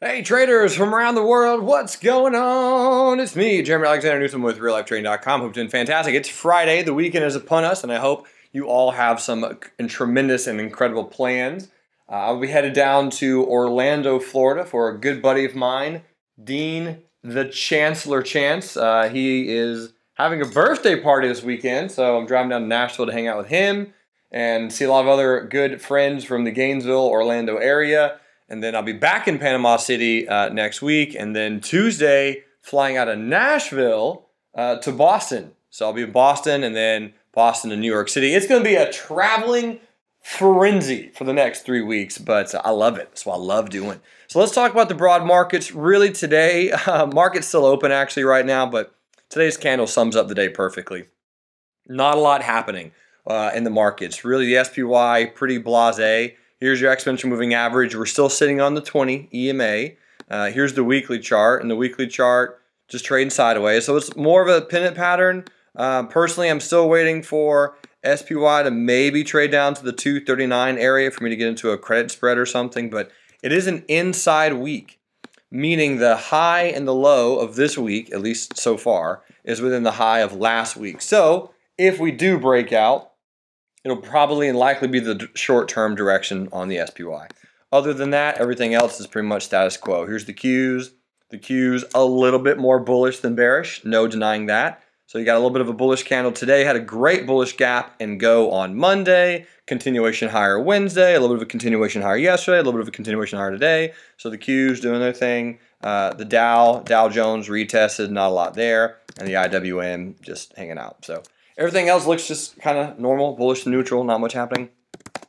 Hey traders from around the world, what's going on? It's me, Jerremy Alexander Newsome with RealLifeTrading.com. Hope you're doing fantastic. It's Friday, the weekend is upon us, and I hope you all have some tremendous and incredible plans. I'll be headed down to Orlando, Florida for a good buddy of mine, Dean the Chancellor Chance. He is having a birthday party this weekend, so I'm driving down to Nashville to hang out with him and see a lot of other good friends from the Gainesville, Orlando area. And then I'll be back in Panama City next week. And then Tuesday, flying out of Nashville to Boston. So I'll be in Boston and then Boston to New York City. It's going to be a traveling frenzy for the next 3 weeks, but I love it. That's what I love doing. So let's talk about the broad markets. Really today, market's still open actually right now, but today's candle sums up the day perfectly. Not a lot happening in the markets. Really, the SPY, pretty blasé. Here's your exponential moving average. We're still sitting on the 20 EMA. Here's the weekly chart, and the weekly chart just trading sideways. So it's more of a pennant pattern. Personally, I'm still waiting for SPY to maybe trade down to the 239 area for me to get into a credit spread or something, but it is an inside week, meaning the high and the low of this week, at least so far, is within the high of last week. So if we do break out, it'll probably and likely be the short-term direction on the SPY. Other than that, everything else is pretty much status quo. Here's the Qs. The Qs a little bit more bullish than bearish, no denying that. So you got a little bit of a bullish candle today, had a great bullish gap and go on Monday, continuation higher Wednesday, a little bit of a continuation higher yesterday, a little bit of a continuation higher today. So the Qs doing their thing. The Dow Jones retested, not a lot there, and the IWM just hanging out. So everything else looks just kind of normal, bullish to neutral, not much happening.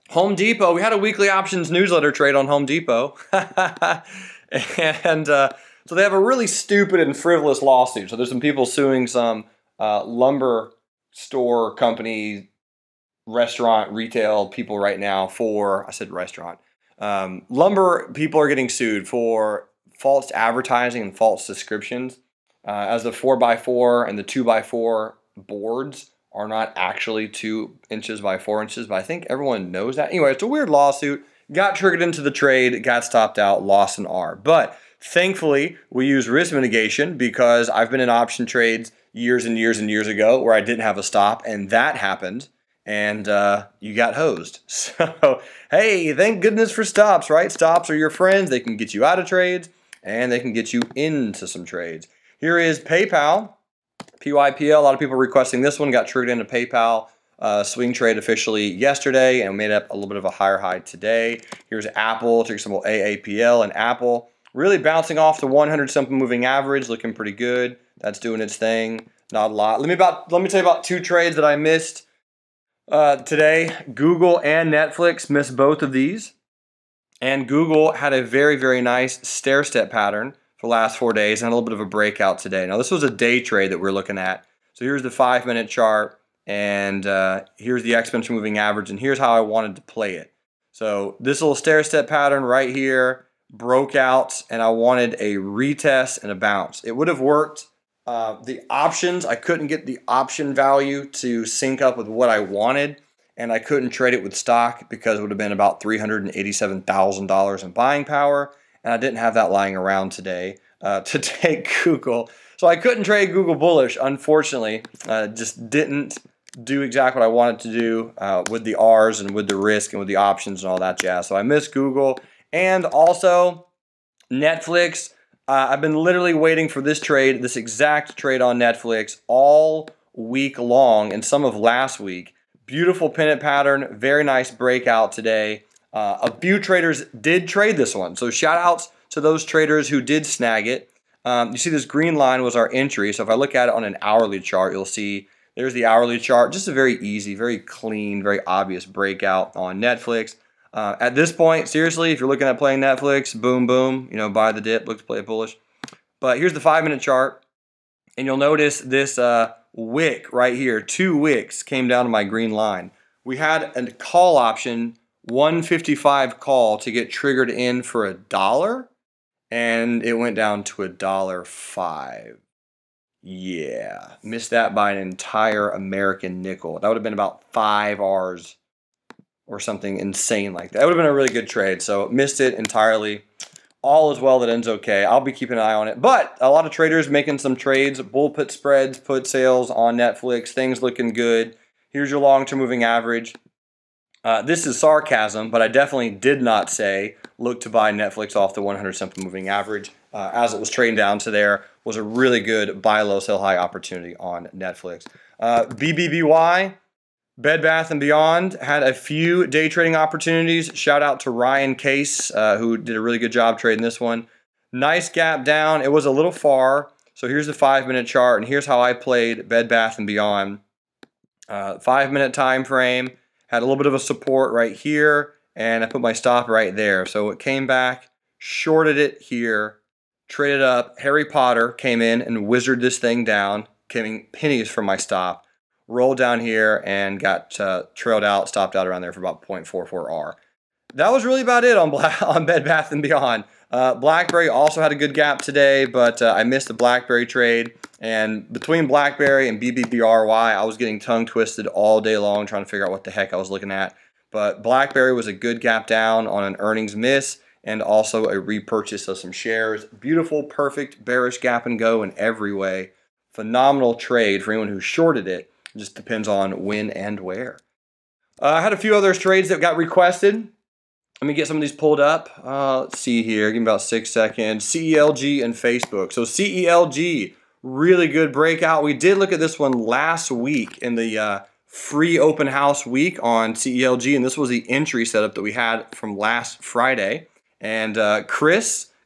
Home Depot, we had a weekly options newsletter trade on Home Depot. And so they have a really stupid and frivolous lawsuit. So there's some people suing some lumber store company, restaurant, retail people right now for, I said restaurant. Lumber people are getting sued for false advertising and false descriptions. As the 4x4 and the 2x4 boards are not actually 2 inches by 4 inches, but I think everyone knows that. Anyway, it's a weird lawsuit. Got triggered into the trade, got stopped out, lost an R. But thankfully, we use risk mitigation because I've been in option trades years and years and years ago where I didn't have a stop, and that happened, and you got hosed. So, hey, thank goodness for stops, right? Stops are your friends. They can get you out of trades, and they can get you into some trades. Here is PayPal. PYPL, a lot of people requesting this one, got triggered into PayPal swing trade officially yesterday and made up a little bit of a higher high today. Here's Apple, ticker symbol AAPL, and Apple really bouncing off the 100-something moving average, looking pretty good. That's doing its thing, not a lot. Let me tell you about 2 trades that I missed today. Google and Netflix missed both of these, and Google had a very, very nice stair-step pattern for the last 4 days and a little bit of a breakout today. Now, this was a day trade that we're looking at. So here's the 5-minute chart, and here's the exponential moving average, and here's how I wanted to play it. So this little stair-step pattern right here broke out, and I wanted a retest and a bounce. It would have worked. The options, I couldn't get the option value to sync up with what I wanted, and I couldn't trade it with stock because it would have been about $387,000 in buying power. And I didn't have that lying around today to take Google. So I couldn't trade Google bullish, unfortunately. Just didn't do exactly what I wanted to do with the R's and with the risk and with the options and all that jazz. So I missed Google. And also Netflix. I've been literally waiting for this trade, this exact trade on Netflix all week long and some of last week. Beautiful pennant pattern, very nice breakout today. A few traders did trade this one, so shout outs to those traders who did snag it. You see this green line was our entry, so if I look at it on an hourly chart, you'll see there's the hourly chart. Just a very easy, very clean, very obvious breakout on Netflix. At this point, seriously, if you're looking at playing Netflix, boom, boom, buy the dip, look to play it bullish. But here's the 5-minute chart, and you'll notice this wick right here, 2 wicks came down to my green line. We had a call option, 155 call to get triggered in for $1, and it went down to $1.05. Yeah, missed that by an entire American nickel. That would have been about 5 R's or something insane like that. That would have been a really good trade, so missed it entirely. all is well that ends okay. I'll be keeping an eye on it. But a lot of traders making some trades, bull put spreads, put sales on Netflix, things looking good. Here's your long-term moving average. This is sarcasm, but I definitely did not say look to buy Netflix off the 100 simple moving average. As it was trading down to there, was a really good buy low, sell high opportunity on Netflix. BBBY, Bed Bath & Beyond, had a few day trading opportunities. Shout out to Ryan Case, who did a really good job trading this one. Nice gap down. It was a little far. So here's the 5-minute chart, and here's how I played Bed Bath & Beyond. 5-minute time frame. Had a little bit of a support right here, and I put my stop right there. So it came back, shorted it here, traded up. Harry Potter came in and wizarded this thing down, getting pennies from my stop. Rolled down here and got trailed out, stopped out around there for about 0.44R. That was really about it on Bed Bath & Beyond. BlackBerry also had a good gap today, but I missed the BlackBerry trade. And between BlackBerry and BBBY, I was getting tongue twisted all day long trying to figure out what the heck I was looking at. But BlackBerry was a good gap down on an earnings miss and also a repurchase of some shares. Beautiful, perfect, bearish gap and go in every way. Phenomenal trade for anyone who shorted it. It just depends on when and where. I had a few other trades that got requested. Let me get some of these pulled up. Let's see here. Give me about 6 seconds. CELG and Facebook. So CELG, really good breakout. We did look at this one last week in the free open house week on CELG, and this was the entry setup that we had from last Friday. And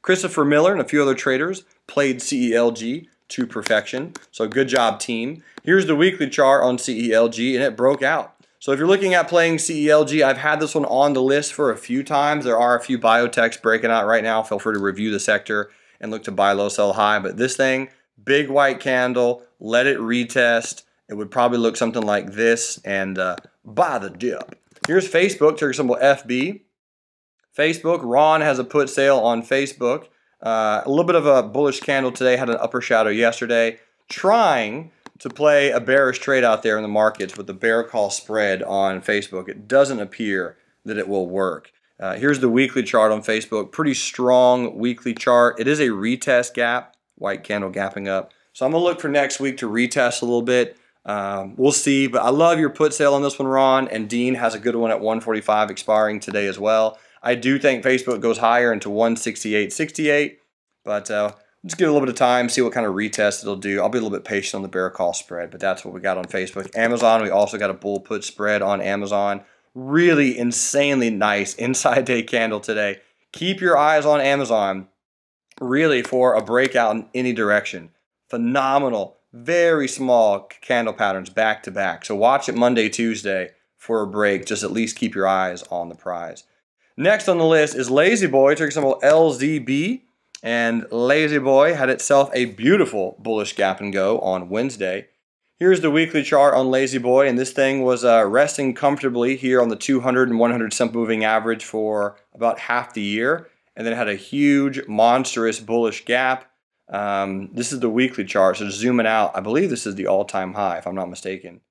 Christopher Miller and a few other traders played CELG to perfection. So good job, team. Here's the weekly chart on CELG, and it broke out. So if you're looking at playing CELG, I've had this one on the list for a few times. There are a few biotechs breaking out right now. Feel free to review the sector and look to buy low, sell high. But this thing, big white candle, let it retest. It would probably look something like this, and buy the dip. Here's Facebook, ticker symbol FB. Facebook, Ron has a put sale on Facebook. A little bit of a bullish candle today, had an upper shadow yesterday. Trying to play a bearish trade out there in the markets with the bear call spread on Facebook. It doesn't appear that it will work. Here's the weekly chart on Facebook. Pretty strong weekly chart. It is a retest gap, white candle gapping up. So I'm going to look for next week to retest a little bit. We'll see, but I love your put sale on this one, Ron, and Dean has a good one at 145 expiring today as well. I do think Facebook goes higher into 168.68, but just give it a little bit of time, see what kind of retest it'll do. I'll be a little bit patient on the bear call spread, but that's what we got on Facebook. Amazon, we also got a bull put spread on Amazon. Really insanely nice inside day candle today. Keep your eyes on Amazon, really, for a breakout in any direction. Phenomenal, very small candle patterns back to back. So watch it Monday, Tuesday for a break. Just at least keep your eyes on the prize. Next on the list is Lazy Boy, ticker symbol LZB. And Lazy Boy had itself a beautiful bullish gap and go on Wednesday. Here's the weekly chart on Lazy Boy, and this thing was resting comfortably here on the 200 and 100 simple moving average for about half the year, and then had a huge, monstrous bullish gap. This is the weekly chart, so zooming out, I believe this is the all-time high, if I'm not mistaken.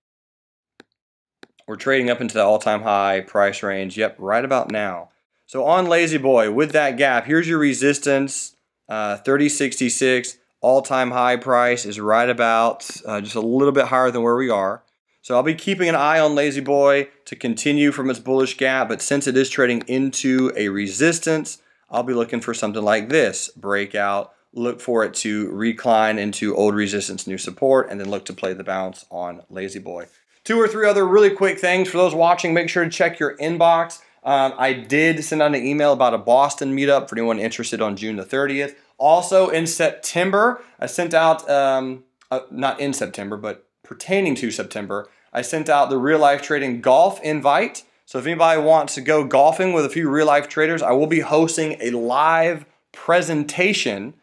We're trading up into the all-time high price range, yep, right about now. So on Lazy Boy, with that gap, here's your resistance, 30.66. All-time high price is right about just a little bit higher than where we are. So I'll be keeping an eye on Lazy Boy to continue from its bullish gap, but since it is trading into a resistance, I'll be looking for something like this, breakout, look for it to recline into old resistance, new support, and then look to play the bounce on Lazy Boy. 2 or 3 other really quick things. For those watching, make sure to check your inbox. I did send out an email about a Boston meetup for anyone interested on June the 30th. Also in September, I sent out, not in September, but pertaining to September, I sent out the Real Life Trading Golf invite. So if anybody wants to go golfing with a few real life traders, I will be hosting a live presentation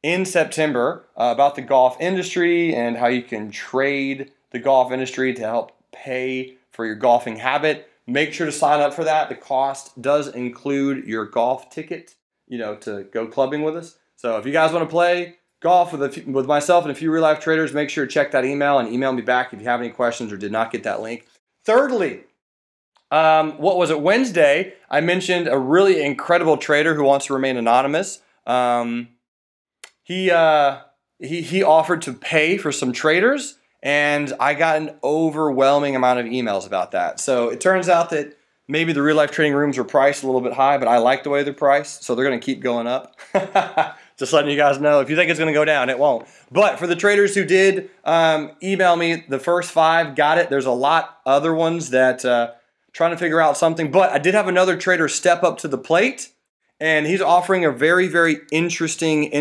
in September about the golf industry and how you can trade the golf industry to help pay for your golfing habit. Make sure to sign up for that. The cost does include your golf ticket, to go clubbing with us. So if you guys want to play golf with myself and a few real life traders, make sure to check that email and email me back if you have any questions or did not get that link. Thirdly, Wednesday, I mentioned a really incredible trader who wants to remain anonymous. He offered to pay for some traders, and I got an overwhelming amount of emails about that. So it turns out that maybe the real life trading rooms were priced a little bit high, but I like the way they're priced, so they're going to keep going up. Just letting you guys know. If you think it's going to go down, it won't. But for the traders who did email me, the first 5 got it. There's a lot other ones that trying to figure out something. But I did have another trader step up to the plate, and he's offering a very, very interesting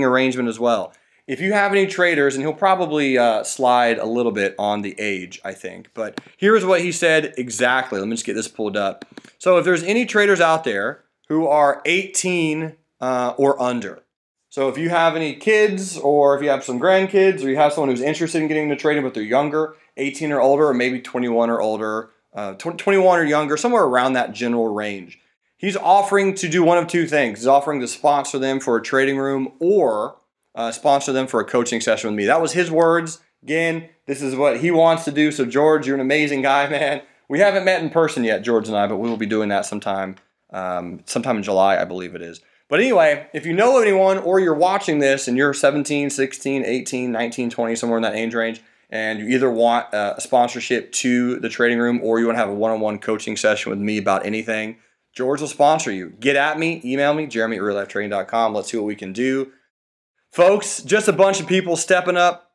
arrangement as well. If you have any traders, and he'll probably slide a little bit on the age, I think. But here's what he said exactly. Let me just get this pulled up. So if there's any traders out there who are 18 or under, so if you have any kids, or if you have some grandkids, or you have someone who's interested in getting into trading but they're younger, 18 or older, or maybe 21 or older, 21 or younger, somewhere around that general range, he's offering to do one of 2 things. He's offering to sponsor them for a trading room, or sponsor them for a coaching session with me. That was his words. Again, this is what he wants to do. So George, you're an amazing guy, man. We haven't met in person yet, George and I, but we will be doing that sometime in July, I believe it is. But anyway, if you know anyone, or you're watching this and you're 17, 16, 18, 19, 20, somewhere in that age range, and you either want a sponsorship to the trading room, or you want to have a one-on-one coaching session with me about anything, George will sponsor you. Get at me, email me, Jerremy@reallifetrading.com. Let's see what we can do. Folks, just a bunch of people stepping up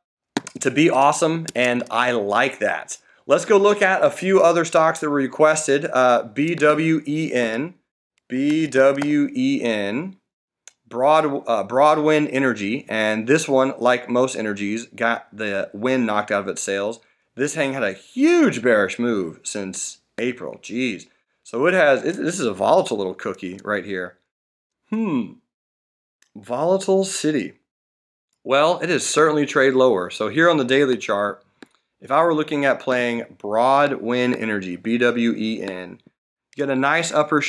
to be awesome, and I like that. Let's go look at a few other stocks that were requested. BWEN, Broadwind Energy, and this one, like most energies, got the wind knocked out of its sails. This thing had a huge bearish move since April. Jeez. So this is a volatile little cookie right here. Volatile City. Well, it is certainly trade lower. So here on the daily chart, if I were looking at playing Broadwind Energy, BWEN, you got a nice upper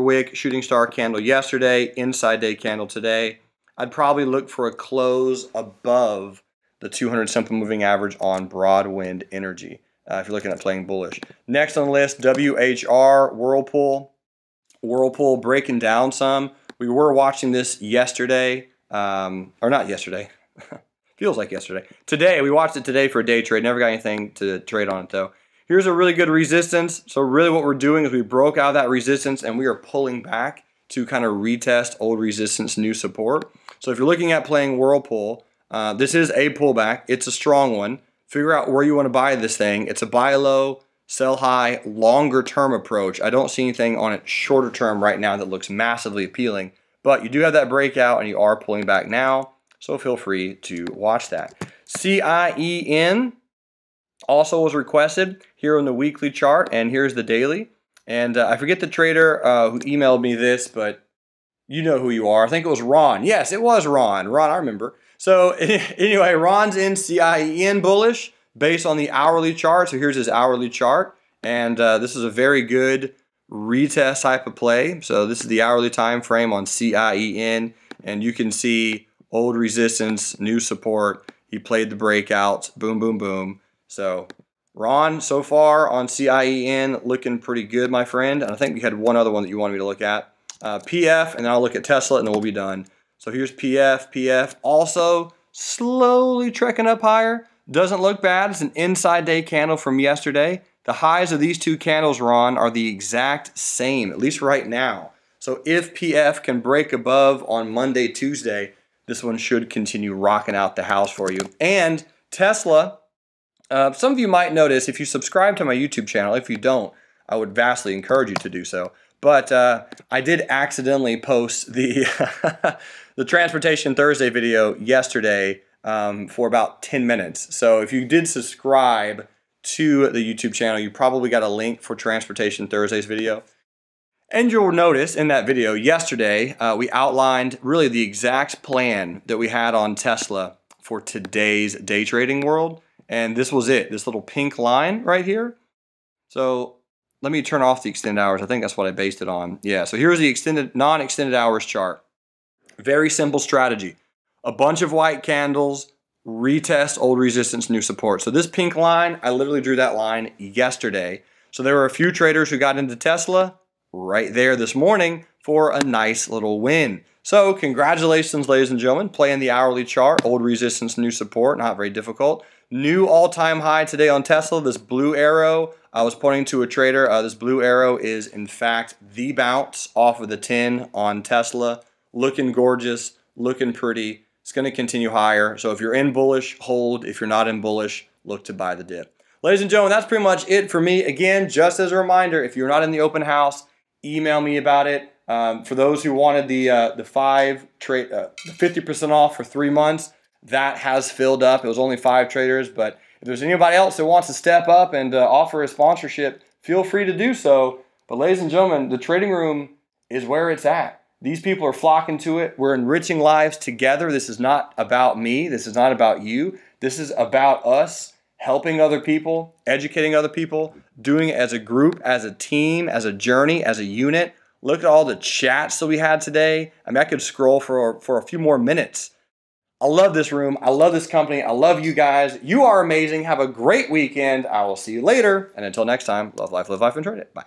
wick shooting star candle yesterday, inside day candle today. I'd probably look for a close above the 200 simple moving average on Broadwind Energy if you're looking at playing bullish. Next on the list, WHR, Whirlpool. Whirlpool breaking down some. We were watching this yesterday, or not yesterday. Feels like yesterday. Today, we watched it today for a day trade. Never got anything to trade on it though. Here's a really good resistance. So really what we're doing is we broke out of that resistance and we are pulling back to kind of retest old resistance, new support. So if you're looking at playing Whirlpool, this is a pullback. It's a strong one. Figure out where you want to buy this thing. It's a buy low, sell high, longer term approach. I don't see anything on it shorter term right now that looks massively appealing, but you do have that breakout and you are pulling back now. So feel free to watch that. CIEN also was requested here on the weekly chart, and here's the daily. And I forget the trader who emailed me this, but you know who you are. I think it was Ron. Yes, it was Ron. Ron, I remember. So anyway, Ron's in CIEN bullish based on the hourly chart. So here's his hourly chart, and this is a very good retest type of play. So this is the hourly time frame on CIEN, and you can see old resistance, new support. He played the breakouts. Boom, boom, boom. So Ron, so far on CIEN, looking pretty good, my friend. And I think we had one other one that you wanted me to look at. PF, and then I'll look at Tesla, and then we'll be done. So here's PF. PF also slowly trekking up higher. Doesn't look bad. It's an inside day candle from yesterday. The highs of these 2 candles, Ron, are the exact same, at least right now. So if PF can break above on Monday, Tuesday, this one should continue rocking out the house for you. And Tesla, some of you might notice if you subscribe to my YouTube channel. If you don't, I would vastly encourage you to do so. But I did accidentally post the the Transportation Thursday video yesterday for about 10 minutes. So if you did subscribe to the YouTube channel, you probably got a link for Transportation Thursday's video. And you'll notice in that video yesterday, we outlined really the exact plan that we had on Tesla for today's day trading world. And this was it, this little pink line right here. So let me turn off the extended hours. I think that's what I based it on. Yeah, so here's the non-extended hours chart. Very simple strategy. A bunch of white candles, retest old resistance, new support. So this pink line, I literally drew that line yesterday. So there were a few traders who got into Tesla right there this morning for a nice little win. So congratulations, ladies and gentlemen, playing the hourly chart, old resistance, new support, not very difficult. New all-time high today on Tesla, this blue arrow. I was pointing to a trader. This blue arrow is, in fact, the bounce off of the 10 on Tesla. Looking gorgeous, looking pretty. It's going to continue higher. So if you're in bullish, hold. If you're not in bullish, look to buy the dip. Ladies and gentlemen, that's pretty much it for me. Again, just as a reminder, if you're not in the open house, email me about it. For those who wanted the 50% off for 3 months, that has filled up. It was only 5 traders, but if there's anybody else that wants to step up and offer a sponsorship, feel free to do so. But ladies and gentlemen, the trading room is where it's at. These people are flocking to it. We're enriching lives together. This is not about me. This is not about you. This is about us helping other people, educating other people, doing it as a group, as a team, as a journey, as a unit. Look at all the chats that we had today. I mean, I could scroll for a few more minutes. I love this room. I love this company. I love you guys. You are amazing. Have a great weekend. I will see you later. And until next time, love life, live life, and trade it. Bye.